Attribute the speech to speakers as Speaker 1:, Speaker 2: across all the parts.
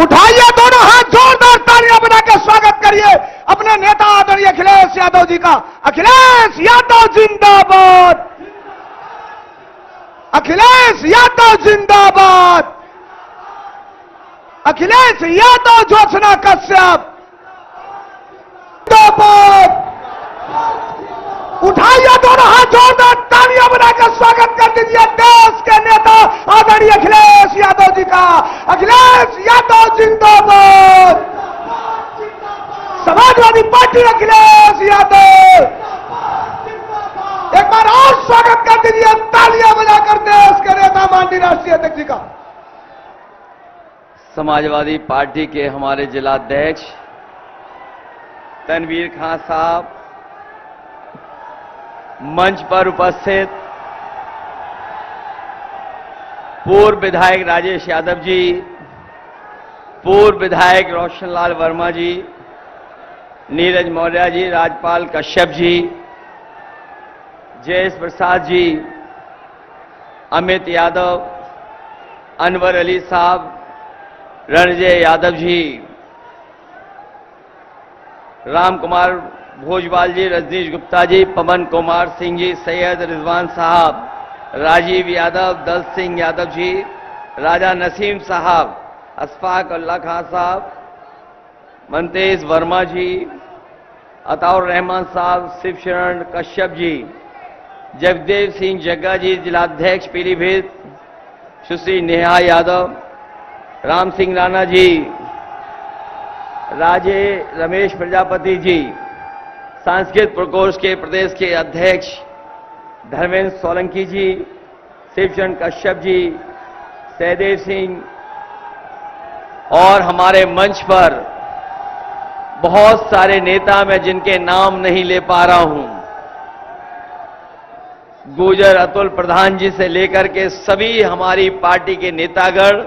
Speaker 1: उठाइए दोनों हाथ, जोरदार तालियां बना के स्वागत करिए अपने नेता आदरणीय अखिलेश यादव जी का। अखिलेश यादव जिंदाबाद, अखिलेश यादव जिंदाबाद, अखिलेश यादव ज्योत्सना कश्यप जिंदाबाद। उठाइए दोनों हाथ, जोरदार तालियां बनाकर स्वागत कर दीजिए देश के नेता आदरणीय अखिलेश यादव जी का। अखिलेश यादव जिंदाबाद, समाजवादी पार्टी अखिलेश यादव। एक बार और स्वागत कर दीजिए तालियां बजाकर देश के नेता माननीय राष्ट्रीय अध्यक्ष जी का।
Speaker 2: समाजवादी पार्टी के हमारे जिलाध्यक्ष तनवीर खान साहब, मंच पर उपस्थित पूर्व विधायक राजेश यादव जी, पूर्व विधायक रोशनलाल वर्मा जी, नीरज मौर्य जी, राजपाल कश्यप जी, जयेश प्रसाद जी, अमित यादव, अनवर अली साहब, रणजय यादव जी, राम कुमार भोजवाल जी, रजनीश गुप्ता जी, पवन कुमार सिंह जी, सैयद रिजवान साहब, राजीव यादव, दल सिंह यादव जी, राजा नसीम साहब, अशफाक अल्लाह खान साहब, मंतेश वर्मा जी, अताउर रहमान साहब, शिव शरण कश्यप जी, जगदेव सिंह जग्गा जी, जिलाध्यक्ष पीलीभीत सुश्री नेहा यादव, राम सिंह राणा जी, राजे रमेश प्रजापति जी, सांस्कृतिक प्रकोष्ठ के प्रदेश के अध्यक्ष धर्मेंद्र सोलंकी जी, शिवचरण कश्यप जी, सहदेव सिंह, और हमारे मंच पर बहुत सारे नेता मैं जिनके नाम नहीं ले पा रहा हूं, गुजर अतुल प्रधान जी से लेकर के सभी हमारी पार्टी के नेतागण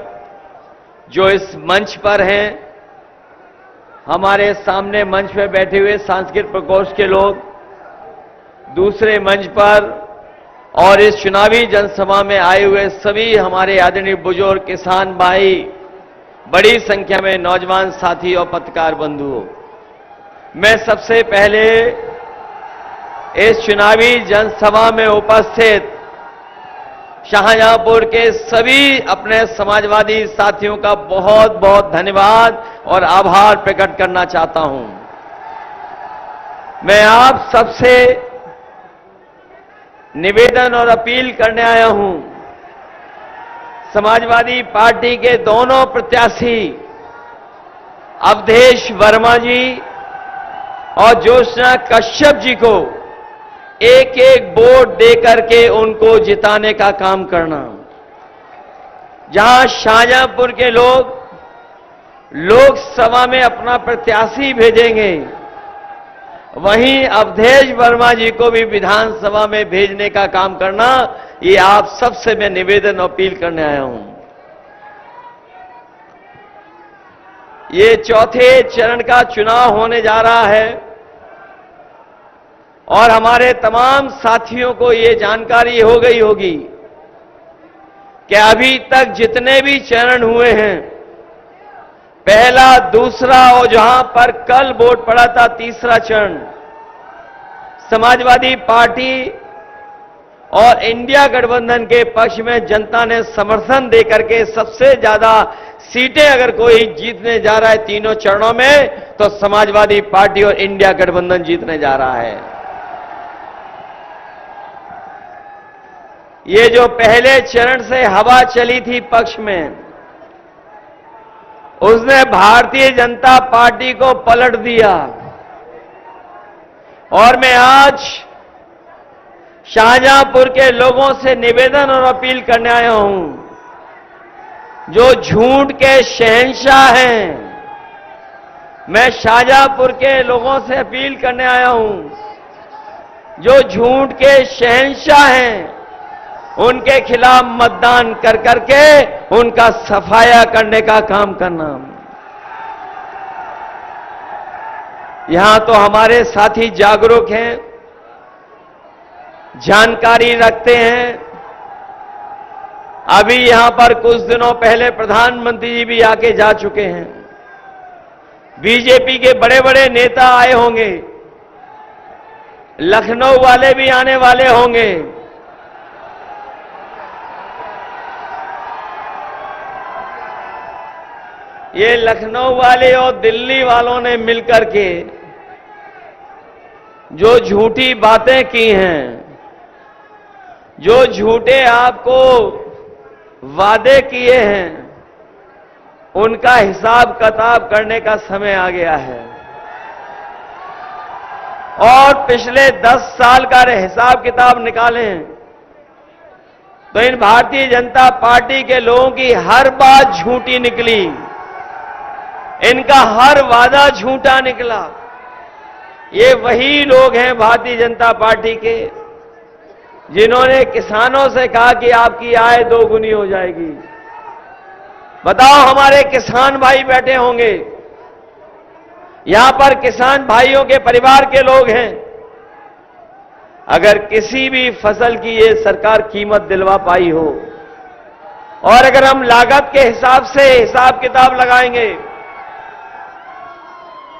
Speaker 2: जो इस मंच पर हैं, हमारे सामने मंच पर बैठे हुए सांस्कृतिक प्रकोष्ठ के लोग, दूसरे मंच पर और इस चुनावी जनसभा में आए हुए सभी हमारे आदरणीय बुजुर्ग किसान भाई, बड़ी संख्या में नौजवान साथी और पत्रकार बंधुओं, मैं सबसे पहले इस चुनावी जनसभा में उपस्थित शाहजहांपुर के सभी अपने समाजवादी साथियों का बहुत बहुत धन्यवाद और आभार प्रकट करना चाहता हूं। मैं आप सबसे निवेदन और अपील करने आया हूं, समाजवादी पार्टी के दोनों प्रत्याशी अवधेश वर्मा जी और ज्योत्सना कश्यप जी को एक एक वोट देकर के उनको जिताने का काम करना। जहां शाहजहांपुर के लोग लोकसभा में अपना प्रत्याशी भेजेंगे, वहीं अवधेश वर्मा जी को भी विधानसभा में भेजने का काम करना, ये आप सबसे मैं निवेदन अपील करने आया हूं। ये चौथे चरण का चुनाव होने जा रहा है और हमारे तमाम साथियों को ये जानकारी हो गई होगी कि अभी तक जितने भी चरण हुए हैं, पहला, दूसरा और जहां पर कल वोट पड़ा था तीसरा चरण, समाजवादी पार्टी और इंडिया गठबंधन के पक्ष में जनता ने समर्थन देकर के सबसे ज्यादा सीटें अगर कोई जीतने जा रहा है तीनों चरणों में, तो समाजवादी पार्टी और इंडिया गठबंधन जीतने जा रहा है। ये जो पहले चरण से हवा चली थी पक्ष में, उसने भारतीय जनता पार्टी को पलट दिया और मैं आज शाहजहांपुर के लोगों से निवेदन और अपील करने आया हूं, जो झूठ के शहंशाह हैं, मैं शाहजहांपुर के लोगों से अपील करने आया हूं, जो झूठ के शहंशाह हैं, उनके खिलाफ मतदान कर करके उनका सफाया करने का काम करना। यहां तो हमारे साथी जागरूक हैं, जानकारी रखते हैं, अभी यहां पर कुछ दिनों पहले प्रधानमंत्री जी भी आके जा चुके हैं। बीजेपी के बड़े बड़े नेता आए होंगे, लखनऊ वाले भी आने वाले होंगे। ये लखनऊ वाले और दिल्ली वालों ने मिलकर के जो झूठी बातें की हैं, जो झूठे आपको वादे किए हैं, उनका हिसाब किताब करने का समय आ गया है। और पिछले 10 साल का हिसाब किताब निकालें तो इन भारतीय जनता पार्टी के लोगों की हर बात झूठी निकली, इनका हर वादा झूठा निकला। ये वही लोग हैं भारतीय जनता पार्टी के जिन्होंने किसानों से कहा कि आपकी आय 2 गुनी हो जाएगी। बताओ, हमारे किसान भाई बैठे होंगे, यहां पर किसान भाइयों के परिवार के लोग हैं। अगर किसी भी फसल की ये सरकार कीमत दिलवा पाई हो और अगर हम लागत के हिसाब से हिसाब किताब लगाएंगे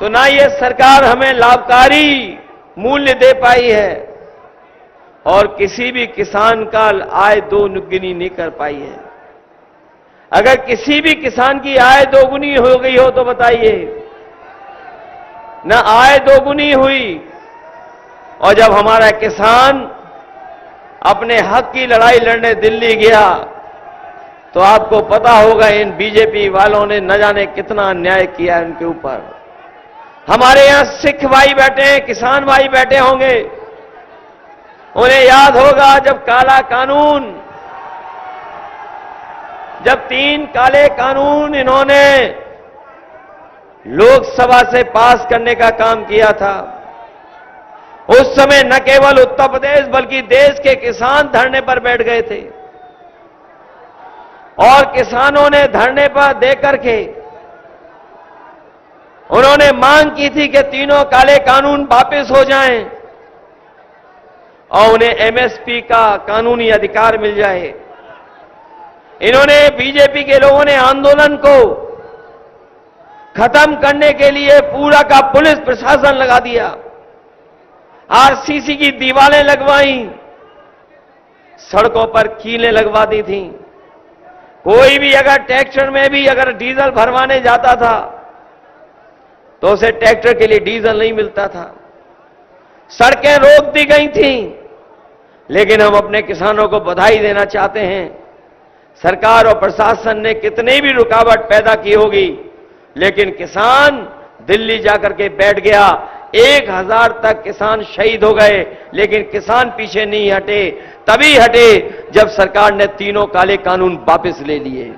Speaker 2: तो ना ये सरकार हमें लाभकारी मूल्य दे पाई है और किसी भी किसान का आय 2 गुनी नहीं कर पाई है। अगर किसी भी किसान की आय 2 गुनी हो गई हो तो बताइए, ना आय 2 गुनी हुई। और जब हमारा किसान अपने हक की लड़ाई लड़ने दिल्ली गया तो आपको पता होगा इन बीजेपी वालों ने न जाने कितना अन्याय किया है उनके ऊपर। हमारे यहां सिख भाई बैठे हैं, किसान भाई बैठे होंगे, उन्हें याद होगा जब काला कानून, जब 3 काले कानून इन्होंने लोकसभा से पास करने का काम किया था। उस समय न केवल उत्तर प्रदेश बल्कि देश के किसान धरने पर बैठ गए थे और किसानों ने धरने पर देकर के उन्होंने मांग की थी कि तीनों काले कानून वापस हो जाएं और उन्हें एमएसपी का कानूनी अधिकार मिल जाए। इन्होंने, बीजेपी के लोगों ने आंदोलन को खत्म करने के लिए पूरा का पुलिस प्रशासन लगा दिया, आरसीसी की दीवारें लगवाई, सड़कों पर कीलें लगवा दी थी। कोई भी अगर ट्रैक्टर में भी अगर डीजल भरवाने जाता था तो उसे ट्रैक्टर के लिए डीजल नहीं मिलता था। सड़कें रोक दी गई थीं। लेकिन हम अपने किसानों को बधाई देना चाहते हैं, सरकार और प्रशासन ने कितनी भी रुकावट पैदा की होगी लेकिन किसान दिल्ली जाकर के बैठ गया। 1000 तक किसान शहीद हो गए लेकिन किसान पीछे नहीं हटे। तभी हटे जब सरकार ने तीनों काले कानून वापस ले लिए।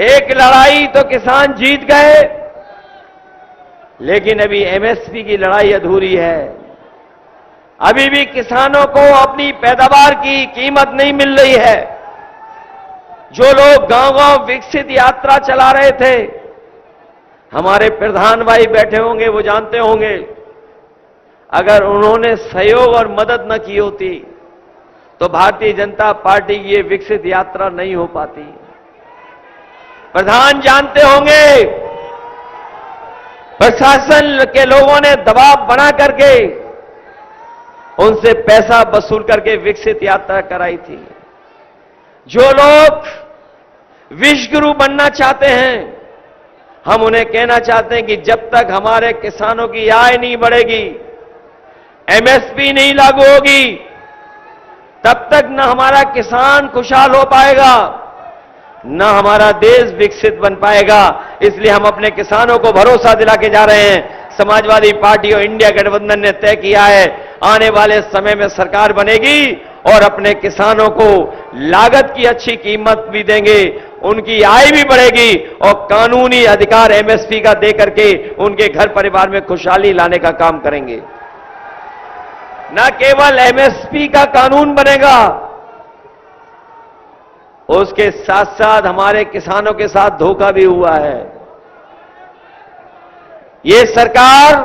Speaker 2: एक लड़ाई तो किसान जीत गए लेकिन अभी एमएसपी की लड़ाई अधूरी है। अभी भी किसानों को अपनी पैदावार की कीमत नहीं मिल रही है। जो लोग गांव-गांव विकसित यात्रा चला रहे थे, हमारे प्रधान भाई बैठे होंगे, वो जानते होंगे, अगर उन्होंने सहयोग और मदद न की होती तो भारतीय जनता पार्टी की ये विकसित यात्रा नहीं हो पाती। प्रधान जानते होंगे, प्रशासन के लोगों ने दबाव बना करके उनसे पैसा वसूल करके विकसित यात्रा कराई थी। जो लोग विश्वगुरु बनना चाहते हैं, हम उन्हें कहना चाहते हैं कि जब तक हमारे किसानों की आय नहीं बढ़ेगी, एमएसपी नहीं लागू होगी, तब तक न हमारा किसान खुशहाल हो पाएगा, न हमारा देश विकसित बन पाएगा। इसलिए हम अपने किसानों को भरोसा दिला के जा रहे हैं। समाजवादी पार्टी और इंडिया गठबंधन ने तय किया है, आने वाले समय में सरकार बनेगी और अपने किसानों को लागत की अच्छी कीमत भी देंगे, उनकी आय भी बढ़ेगी और कानूनी अधिकार एमएसपी का देकर के उनके घर परिवार में खुशहाली लाने का काम करेंगे। न केवल एमएसपी का कानून बनेगा, उसके साथ साथ हमारे किसानों के साथ धोखा भी हुआ है। ये सरकार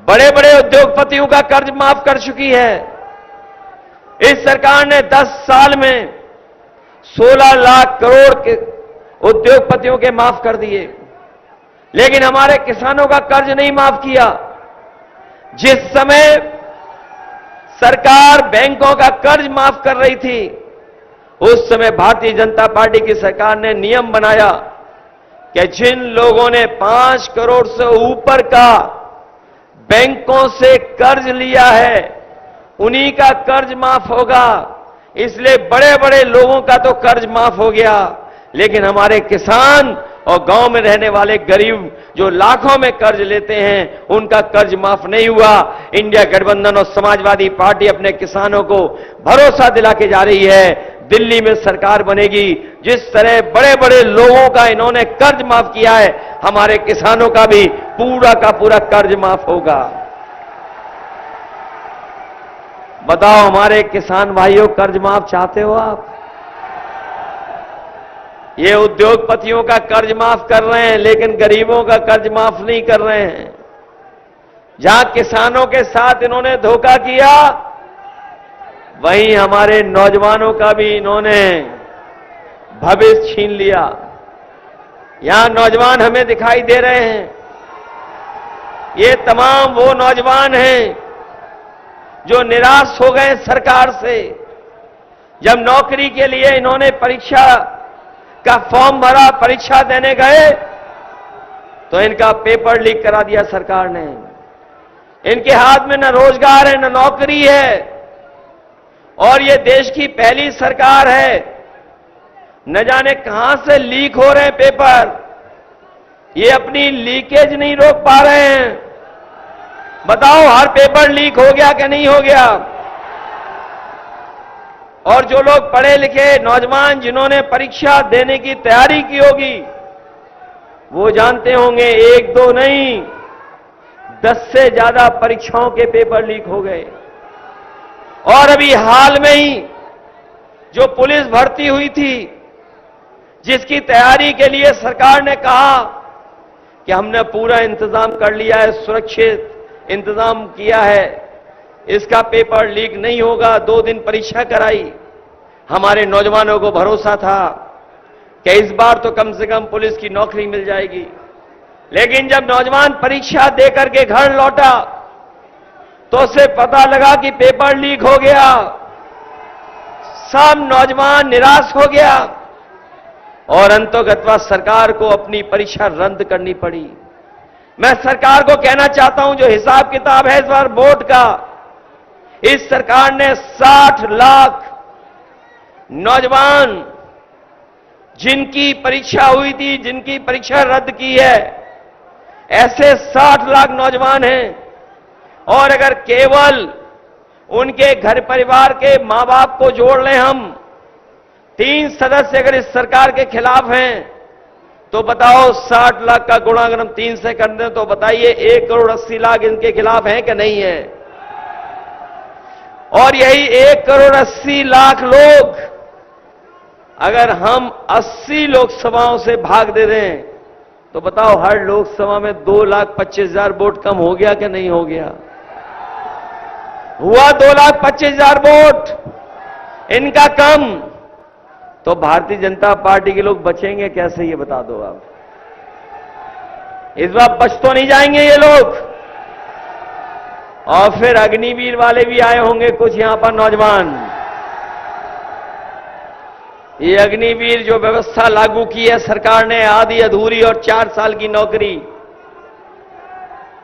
Speaker 2: बड़े बड़े उद्योगपतियों का कर्ज माफ कर चुकी है। इस सरकार ने 10 साल में 16 लाख करोड़ के उद्योगपतियों के माफ कर दिए, लेकिन हमारे किसानों का कर्ज नहीं माफ किया। जिस समय सरकार बैंकों का कर्ज माफ कर रही थी, उस समय भारतीय जनता पार्टी की सरकार ने नियम बनाया कि जिन लोगों ने 5 करोड़ से ऊपर का बैंकों से कर्ज लिया है, उन्हीं का कर्ज माफ होगा। इसलिए बड़े बड़े लोगों का तो कर्ज माफ हो गया, लेकिन हमारे किसान और गांव में रहने वाले गरीब जो लाखों में कर्ज लेते हैं, उनका कर्ज माफ नहीं हुआ। इंडिया गठबंधन और समाजवादी पार्टी अपने किसानों को भरोसा दिला के जा रही है, दिल्ली में सरकार बनेगी। जिस तरह बड़े बड़े लोगों का इन्होंने कर्ज माफ किया है, हमारे किसानों का भी पूरा का पूरा कर्ज माफ होगा। बताओ हमारे किसान भाइयों, कर्ज माफ चाहते हो आप? ये उद्योगपतियों का कर्ज माफ कर रहे हैं, लेकिन गरीबों का कर्ज माफ नहीं कर रहे हैं। जहां किसानों के साथ इन्होंने धोखा किया, वहीं हमारे नौजवानों का भी इन्होंने भविष्य छीन लिया। यहां नौजवान हमें दिखाई दे रहे हैं। ये तमाम वो नौजवान हैं जो निराश हो गए सरकार से। जब नौकरी के लिए इन्होंने परीक्षा का फॉर्म भरा, परीक्षा देने गए, तो इनका पेपर लीक करा दिया सरकार ने। इनके हाथ में न रोजगार है, न नौकरी है, और ये देश की पहली सरकार है। न जाने कहां से लीक हो रहे हैं पेपर, ये अपनी लीकेज नहीं रोक पा रहे हैं। बताओ, हर पेपर लीक हो गया कि नहीं हो गया? और जो लोग पढ़े लिखे नौजवान जिन्होंने परीक्षा देने की तैयारी की होगी, वो जानते होंगे, 1-2 नहीं, 10 से ज्यादा परीक्षाओं के पेपर लीक हो गए। और अभी हाल में ही जो पुलिस भर्ती हुई थी, जिसकी तैयारी के लिए सरकार ने कहा कि हमने पूरा इंतजाम कर लिया है, सुरक्षित इंतजाम किया है, इसका पेपर लीक नहीं होगा। 2 दिन परीक्षा कराई। हमारे नौजवानों को भरोसा था कि इस बार तो कम से कम पुलिस की नौकरी मिल जाएगी। लेकिन जब नौजवान परीक्षा देकर के घर लौटा, तो उसे पता लगा कि पेपर लीक हो गया। सब नौजवान निराश हो गया और अंततः सरकार को अपनी परीक्षा रद्द करनी पड़ी। मैं सरकार को कहना चाहता हूं, जो हिसाब किताब है इस बार बोर्ड का, इस सरकार ने 60 लाख नौजवान जिनकी परीक्षा हुई थी, जिनकी परीक्षा रद्द की है, ऐसे 60 लाख नौजवान हैं। और अगर केवल उनके घर परिवार के मां बाप को जोड़ लें हम, 3 सदस्य अगर इस सरकार के खिलाफ हैं, तो बताओ 60 लाख का गुणा अगर हम 3 से कर दें, तो बताइए 1 करोड़ 80 लाख इनके खिलाफ हैं कि नहीं है? और यही 1 करोड़ 80 लाख लोग अगर हम 80 लोकसभाओं से भाग दे दें, तो बताओ हर लोकसभा में 2,25,000 वोट कम हो गया कि नहीं हो गया? हुआ 2,25,000 वोट इनका कम। तो भारतीय जनता पार्टी के लोग बचेंगे कैसे, ये बता दो आप। इस बार बच तो नहीं जाएंगे ये लोग। और फिर अग्निवीर वाले भी आए होंगे कुछ यहां पर नौजवान। ये अग्निवीर जो व्यवस्था लागू की है सरकार ने, आधी अधूरी और 4 साल की नौकरी,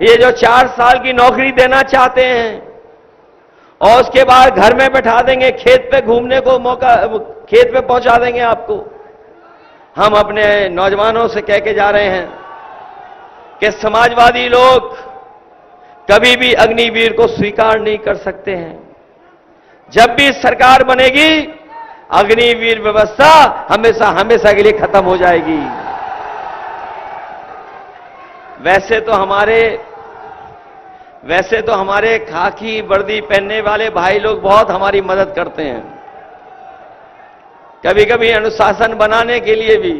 Speaker 2: ये जो 4 साल की नौकरी देना चाहते हैं और उसके बाद घर में बैठा देंगे, खेत पे घूमने को मौका, खेत पे पहुंचा देंगे आपको। हम अपने नौजवानों से कह के जा रहे हैं कि समाजवादी लोग कभी भी अग्निवीर को स्वीकार नहीं कर सकते हैं। जब भी सरकार बनेगी, अग्निवीर व्यवस्था हमेशा हमेशा के लिए खत्म हो जाएगी। वैसे तो हमारे खाकी वर्दी पहनने वाले भाई लोग बहुत हमारी मदद करते हैं, कभी कभी अनुशासन बनाने के लिए भी,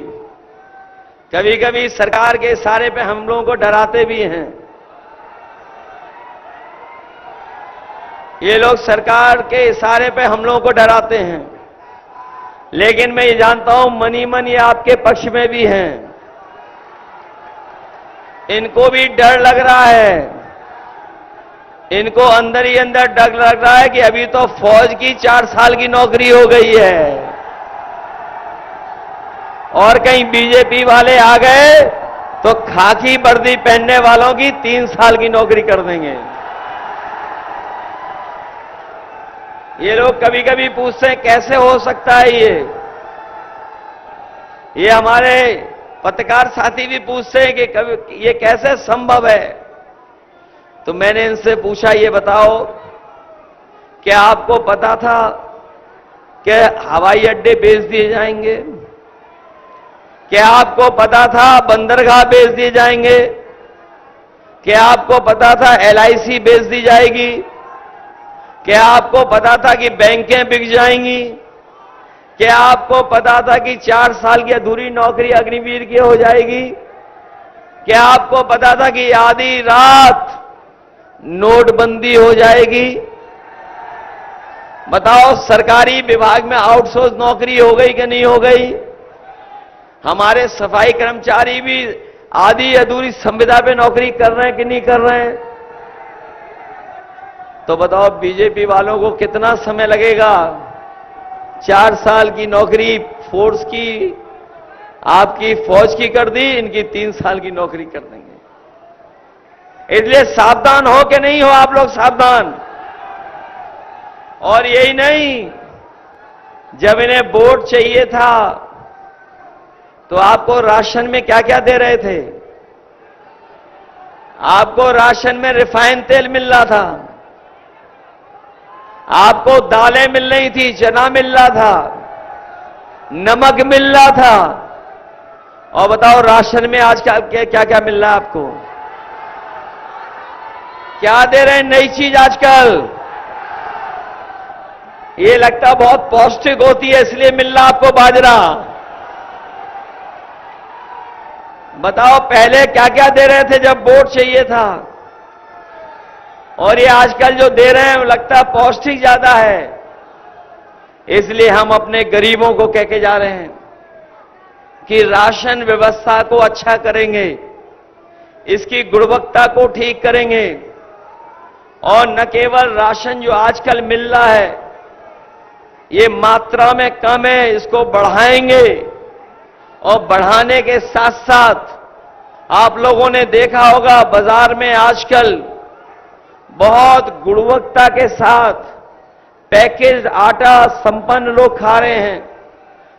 Speaker 2: कभी कभी सरकार के इशारे पे हम लोगों को डराते भी हैं। ये लोग सरकार के इशारे पे हम लोगों को डराते हैं। लेकिन मैं ये जानता हूं मनी मन ये आपके पक्ष में भी हैं। इनको भी डर लग रहा है, इनको अंदर ही अंदर डर लग रहा है कि अभी तो फौज की 4 साल की नौकरी हो गई है और कहीं बीजेपी वाले आ गए तो खाकी वर्दी पहनने वालों की 3 साल की नौकरी कर देंगे। ये लोग कभी कभी पूछते हैं कैसे हो सकता है ये हमारे पत्रकार साथी भी पूछते हैं कि कभी ये कैसे संभव है। तो मैंने इनसे पूछा, ये बताओ क्या आपको पता था कि हवाई अड्डे बेच दिए जाएंगे? क्या आपको पता था बंदरगाह बेच दिए जाएंगे? क्या आपको पता था LIC बेच दी जाएगी? क्या आपको पता था कि बैंकें बिक जाएंगी? क्या आपको पता था कि 4 साल की अधूरी नौकरी अग्निवीर की हो जाएगी? क्या आपको पता था कि आधी रात नोटबंदी हो जाएगी? बताओ सरकारी विभाग में आउटसोर्स नौकरी हो गई कि नहीं हो गई? हमारे सफाई कर्मचारी भी आधी अधूरी संविदा पे नौकरी कर रहे हैं कि नहीं कर रहे हैं? तो बताओ बीजेपी वालों को कितना समय लगेगा? 4 साल की नौकरी फोर्स की, आपकी फौज की कर दी, इनकी 3 साल की नौकरी कर देंगे। इसलिए सावधान हो कि नहीं हो आप लोग? सावधान। और यही नहीं, जब इन्हें वोट चाहिए था तो आपको राशन में क्या क्या दे रहे थे? आपको राशन में रिफाइंड तेल मिल रहा था, आपको दालें मिल रही थी, चना मिल रहा था, नमक मिल रहा था। और बताओ राशन में आज क्या क्या मिल रहा है आपको? क्या दे रहे हैं नई चीज आजकल? ये लगता बहुत पौष्टिक होती है इसलिए मिल रहा आपको बाजरा। बताओ पहले क्या क्या दे रहे थे जब वोट चाहिए था? और ये आजकल जो दे रहे हैं वो लगता है पौष्टिक ज्यादा है। इसलिए हम अपने गरीबों को कह के जा रहे हैं कि राशन व्यवस्था को अच्छा करेंगे, इसकी गुणवत्ता को ठीक करेंगे और न केवल राशन जो आजकल मिल रहा है ये मात्रा में कम है, इसको बढ़ाएंगे। और बढ़ाने के साथ साथ आप लोगों ने देखा होगा बाजार में आजकल बहुत गुणवत्ता के साथ पैकेज आटा संपन्न लोग खा रहे हैं।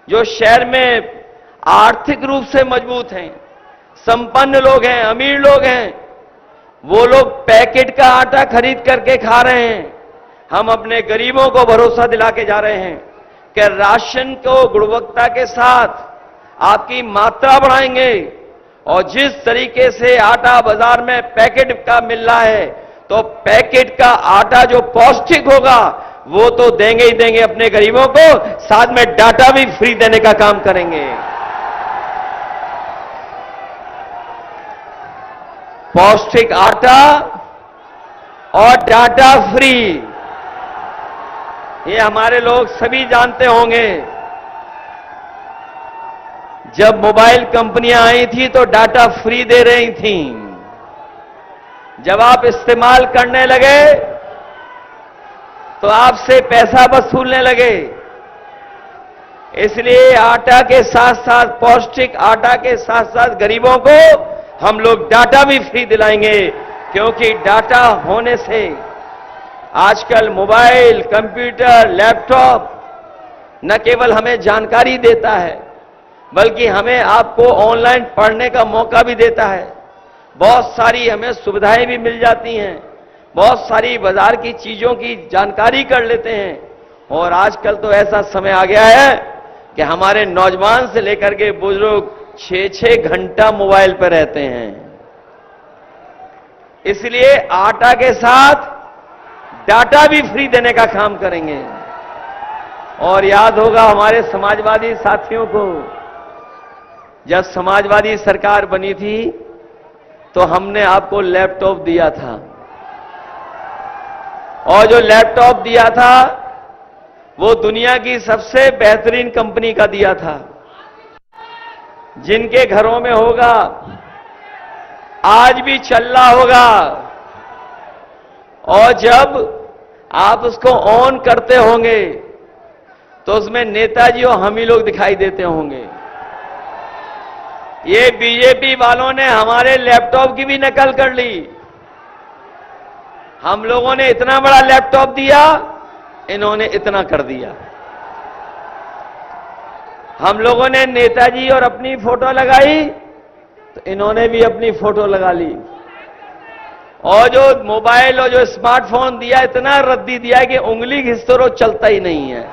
Speaker 2: जो शहर में आर्थिक रूप से मजबूत हैं, संपन्न लोग हैं, अमीर लोग हैं, वो लोग पैकेट का आटा खरीद करके खा रहे हैं। हम अपने गरीबों को भरोसा दिला के जा रहे हैं कि राशन को गुणवत्ता के साथ आपकी मात्रा बढ़ाएंगे। और जिस तरीके से आटा बाजार में पैकेट का मिल रहा है तो पैकेट का आटा जो पौष्टिक होगा वो तो देंगे ही देंगे अपने गरीबों को, साथ में डाटा भी फ्री देने का काम करेंगे। पौष्टिक आटा और डाटा फ्री, ये हमारे लोग सभी जानते होंगे। जब मोबाइल कंपनियां आई थी तो डाटा फ्री दे रही थी, जब आप इस्तेमाल करने लगे तो आपसे पैसा वसूलने लगे। इसलिए आटा के साथ साथ, पौष्टिक आटा के साथ साथ गरीबों को हम लोग डाटा भी फ्री दिलाएंगे, क्योंकि डाटा होने से आजकल मोबाइल, कंप्यूटर, लैपटॉप न केवल हमें जानकारी देता है बल्कि हमें आपको ऑनलाइन पढ़ने का मौका भी देता है। बहुत सारी हमें सुविधाएं भी मिल जाती हैं, बहुत सारी बाजार की चीजों की जानकारी कर लेते हैं। और आजकल तो ऐसा समय आ गया है कि हमारे नौजवान से लेकर के बुजुर्ग 6-6 घंटा मोबाइल पर रहते हैं। इसलिए आटा के साथ डाटा भी फ्री देने का काम करेंगे। और याद होगा हमारे समाजवादी साथियों को, जब समाजवादी सरकार बनी थी तो हमने आपको लैपटॉप दिया था। और जो लैपटॉप दिया था वो दुनिया की सबसे बेहतरीन कंपनी का दिया था, जिनके घरों में होगा, आज भी चल रहा होगा। और जब आप उसको ऑन करते होंगे तो उसमें नेताजी और हम ही लोग दिखाई देते होंगे। ये बीजेपी वालों ने हमारे लैपटॉप की भी नकल कर ली। हम लोगों ने इतना बड़ा लैपटॉप दिया, इन्होंने इतना कर दिया। हम लोगों ने नेताजी और अपनी फोटो लगाई तो इन्होंने भी अपनी फोटो लगा ली। और जो मोबाइल और जो स्मार्टफोन दिया, इतना रद्दी दिया कि उंगली घिसते रहो, चलता ही नहीं है।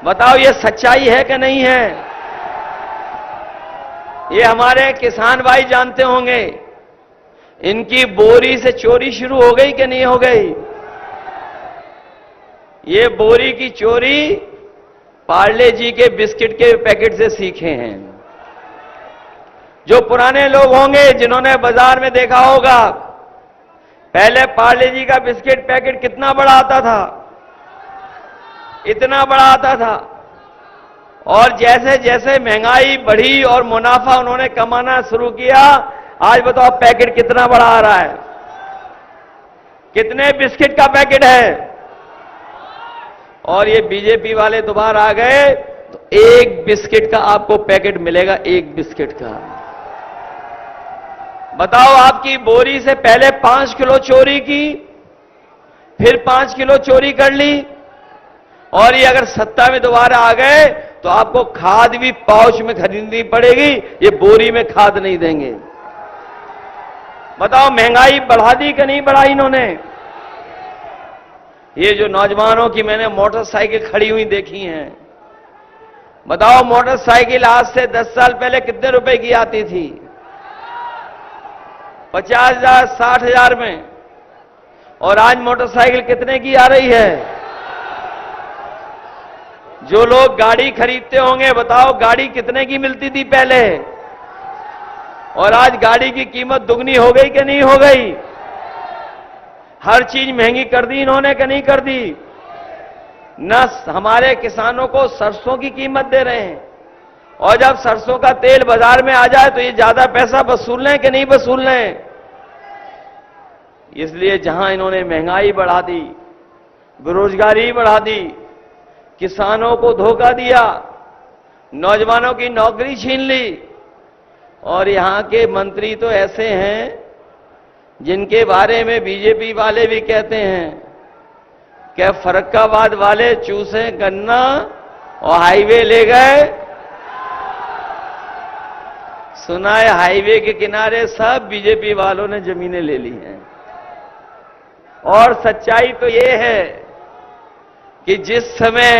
Speaker 2: बताओ ये सच्चाई है कि नहीं है? ये हमारे किसान भाई जानते होंगे, इनकी बोरी से चोरी शुरू हो गई कि नहीं हो गई? ये बोरी की चोरी पार्ले जी के बिस्किट के पैकेट से सीखे हैं। जो पुराने लोग होंगे जिन्होंने बाजार में देखा होगा, पहले पार्ले जी का बिस्किट पैकेट कितना बड़ा आता था, इतना बड़ा आता था। और जैसे जैसे महंगाई बढ़ी और मुनाफा उन्होंने कमाना शुरू किया, आज बताओ पैकेट कितना बड़ा आ रहा है? कितने बिस्किट का पैकेट है? और ये बीजेपी वाले दोबारा आ गए तो एक बिस्किट का आपको पैकेट मिलेगा, एक बिस्किट का। बताओ, आपकी बोरी से पहले 5 किलो चोरी की, फिर 5 किलो चोरी कर ली, और ये अगर सत्ता में दोबारा आ गए तो आपको खाद भी पाउच में खरीदनी पड़ेगी, ये बोरी में खाद नहीं देंगे। बताओ, महंगाई बढ़ा दी कि नहीं बढ़ाई इन्होंने? ये जो नौजवानों की मैंने मोटरसाइकिल खड़ी हुई देखी हैं, बताओ मोटरसाइकिल आज से 10 साल पहले कितने रुपए की आती थी? 50,000, 60,000 में। और आज मोटरसाइकिल कितने की आ रही है? जो लोग गाड़ी खरीदते होंगे, बताओ गाड़ी कितने की मिलती थी पहले, और आज गाड़ी की कीमत दुगनी हो गई कि नहीं हो गई? हर चीज महंगी कर दी इन्होंने कि नहीं कर दी? न हमारे किसानों को सरसों की कीमत दे रहे हैं, और जब सरसों का तेल बाजार में आ जाए तो ये ज्यादा पैसा वसूल लें कि नहीं वसूल लें? इसलिए जहां इन्होंने महंगाई बढ़ा दी, बेरोजगारी बढ़ा दी, किसानों को धोखा दिया, नौजवानों की नौकरी छीन ली, और यहां के मंत्री तो ऐसे हैं जिनके बारे में बीजेपी वाले भी कहते हैं कि फर्रुखाबाद वाले चूसे गन्ना और हाईवे ले गए। सुना है हाईवे के किनारे सब बीजेपी वालों ने जमीनें ले ली हैं। और सच्चाई तो ये है कि जिस समय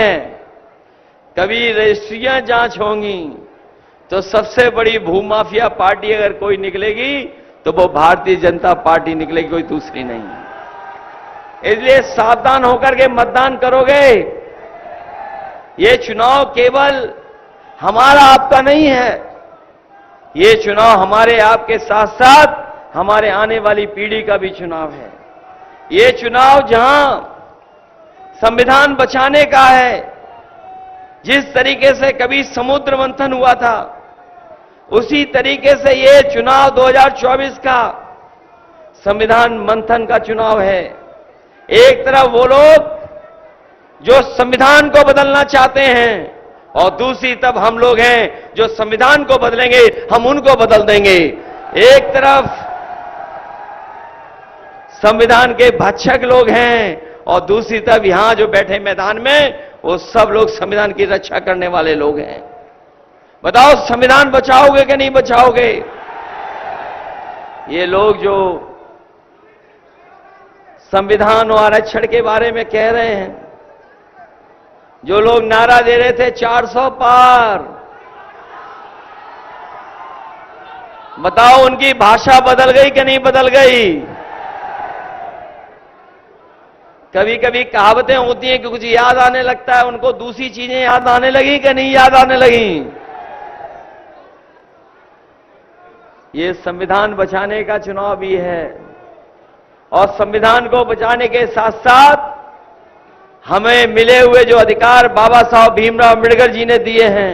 Speaker 2: कभी रजिस्ट्रियां जांच होंगी तो सबसे बड़ी भूमाफिया पार्टी अगर कोई निकलेगी तो वो भारतीय जनता पार्टी निकलेगी, कोई दूसरी नहीं। इसलिए सावधान होकर के मतदान करोगे। ये चुनाव केवल हमारा आपका नहीं है, ये चुनाव हमारे आपके साथ साथ हमारे आने वाली पीढ़ी का भी चुनाव है। ये चुनाव जहां संविधान बचाने का है, जिस तरीके से कभी समुद्र मंथन हुआ था, उसी तरीके से ये चुनाव 2024 का संविधान मंथन का चुनाव है। एक तरफ वो लोग जो संविधान को बदलना चाहते हैं, और दूसरी तरफ हम लोग हैं जो संविधान को बदलेंगे, हम उनको बदल देंगे। एक तरफ संविधान के भक्षक लोग हैं, और दूसरी तरफ यहां जो बैठे मैदान में वो सब लोग संविधान की रक्षा करने वाले लोग हैं। बताओ, संविधान बचाओगे कि नहीं बचाओगे? ये लोग जो संविधान और आरक्षण के बारे में कह रहे हैं, जो लोग नारा दे रहे थे 400 पार, बताओ उनकी भाषा बदल गई कि नहीं बदल गई? कभी कभी कहावतें होती हैं कि कुछ याद आने लगता है, उनको दूसरी चीजें याद आने लगी कि नहीं याद आने लगी? ये संविधान बचाने का चुनाव भी है, और संविधान को बचाने के साथ साथ हमें मिले हुए जो अधिकार बाबा साहब भीमराव अम्बेडकर जी ने दिए हैं,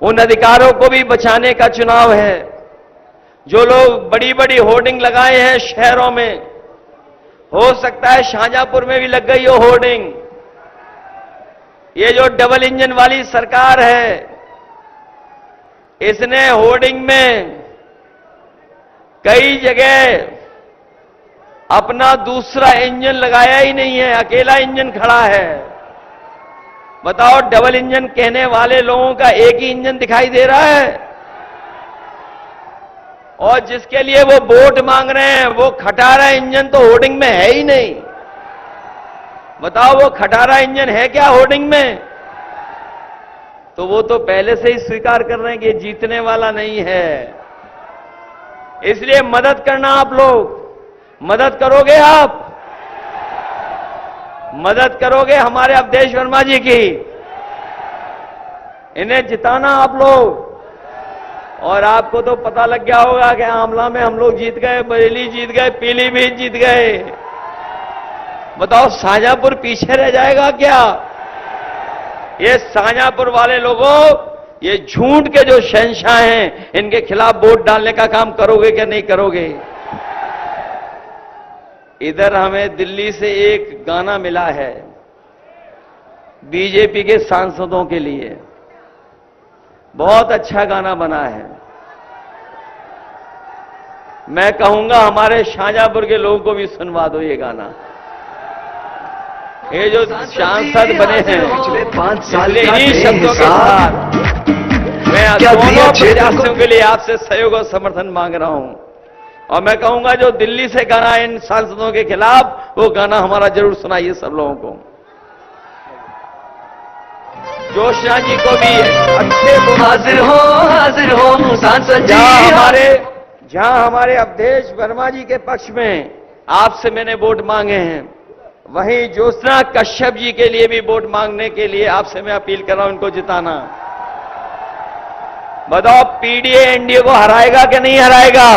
Speaker 2: उन अधिकारों को भी बचाने का चुनाव है। जो लोग बड़ी बड़ी होर्डिंग लगाए हैं शहरों में, हो सकता है शाहजहांपुर में भी लग गई हो होर्डिंग। ये जो डबल इंजन वाली सरकार है, इसने होर्डिंग में कई जगह अपना दूसरा इंजन लगाया ही नहीं है, अकेला इंजन खड़ा है। बताओ, डबल इंजन कहने वाले लोगों का एक ही इंजन दिखाई दे रहा है, और जिसके लिए वो वोट मांग रहे हैं वो खटारा इंजन तो होर्डिंग में है ही नहीं। बताओ, वो खटारा इंजन है क्या होर्डिंग में? तो वो तो पहले से ही स्वीकार कर रहे हैं कि जीतने वाला नहीं है। इसलिए मदद करना, आप लोग मदद करोगे, आप मदद करोगे हमारे अवधेश वर्मा जी की, इन्हें जिताना आप लोग। और आपको तो पता लग गया होगा कि आमला में हम लोग जीत गए, बरेली जीत गए, पीलीभीत जीत गए। बताओ, शाहजहांपुर पीछे रह जाएगा क्या? ये शाहजहांपुर वाले लोगों, ये झूठ के जो शहंशाह हैं, इनके खिलाफ वोट डालने का काम करोगे क्या नहीं करोगे? इधर हमें दिल्ली से एक गाना मिला है बीजेपी के सांसदों के लिए, बहुत अच्छा गाना बना है। मैं कहूंगा हमारे शाहजहांपुर के लोगों को भी सुनवा दो ये गाना। ये जो सांसद बने हैं
Speaker 3: पिछले 5 साल का
Speaker 2: इन्हीं शब्दों के साथ मैं दोनों प्रत्याशियों के लिए आपसे सहयोग और समर्थन मांग रहा हूं। और मैं कहूंगा जो दिल्ली से गाना इन सांसदों के खिलाफ, वो गाना हमारा जरूर सुनाइए सब लोगों को। जोशिया जी को भी अच्छे
Speaker 3: हाजिर हो सांसद जी।
Speaker 2: जहां हमारे अवधेश वर्मा जी के पक्ष में आपसे मैंने वोट मांगे हैं, वहीं ज्योत्सना कश्यप जी के लिए भी वोट मांगने के लिए आपसे मैं अपील कर रहा हूं, इनको जिताना। बताओ, पीडीए एनडीए को हराएगा कि नहीं हराएगा?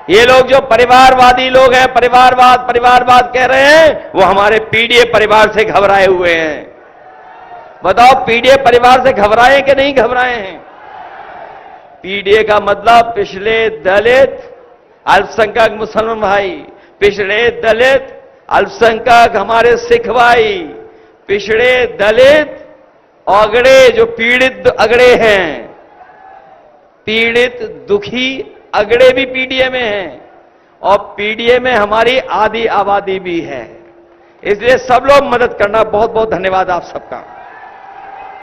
Speaker 2: ये लोग जो परिवारवादी लोग हैं, परिवारवाद कह रहे हैं, वो हमारे पीडीए परिवार से घबराए हुए हैं। बताओ, पीडीए परिवार से घबराए कि नहीं घबराए हैं? पीडीए का मतलब पिछड़े दलित अल्पसंख्यक मुसलमान भाई, पिछड़े दलित अल्पसंख्यक हमारे सिख भाई, पिछड़े दलित अगड़े जो पीड़ित अगड़े हैं, पीड़ित दुखी अगड़े भी पीडीए में हैं, और पीडीए में हमारी आधी आबादी भी है। इसलिए सब लोग मदद करना। बहुत बहुत धन्यवाद आप सबका।